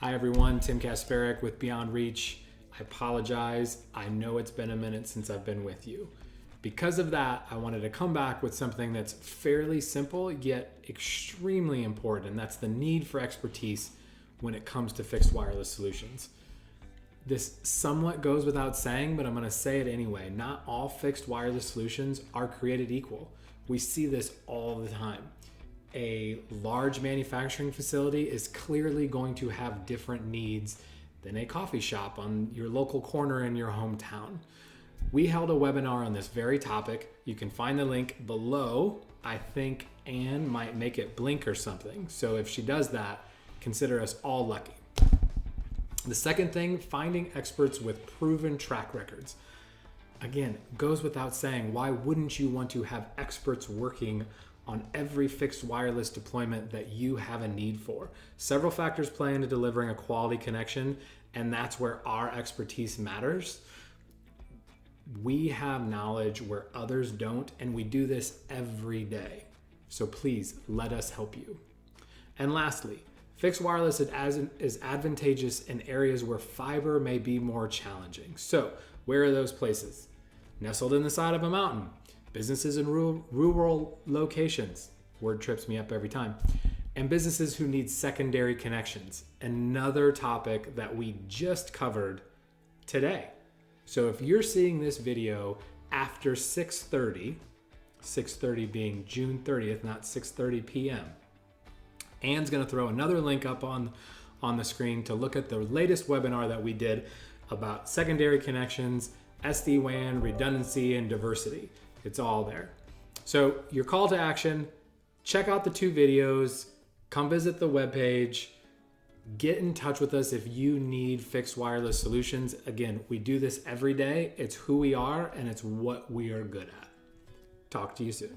Hi everyone, Tim Kasparek with Beyond Reach. I apologize. I know it's been a minute since I've been with you. Because of that, I wanted to come back with something that's fairly simple yet extremely important, and that's the need for expertise when it comes to fixed wireless solutions. This somewhat goes without saying, but I'm going to say it anyway. Not all fixed wireless solutions are created equal. We see this all the time. A large manufacturing facility is clearly going to have different needs than a coffee shop on your local corner in your hometown. We held a webinar on this very topic. You can find the link below. I think Anne might make it blink or something. So if she does that, consider us all lucky. The second thing, finding experts with proven track records. Again, goes without saying, why wouldn't you want to have experts working on every fixed wireless deployment that you have a need for? Several factors play into delivering a quality connection, and that's where our expertise matters. We have knowledge where others don't, and we do this every day. So please let us help you. And lastly, fixed wireless is advantageous in areas where fiber may be more challenging. So where are those places? Nestled in the side of a mountain. Businesses in rural locations. Word trips me up every time. And businesses who need secondary connections. Another topic that we just covered today. So if you're seeing this video after 6:30 being June 30th, not 6:30 p.m., Anne's going to throw another link up on the screen to look at the latest webinar that we did about secondary connections, SD-WAN, redundancy, and diversity. It's all there. So your call to action, check out the 2 videos, come visit the webpage, get in touch with us if you need fixed wireless solutions. Again, we do this every day. It's who we are and it's what we are good at. Talk to you soon.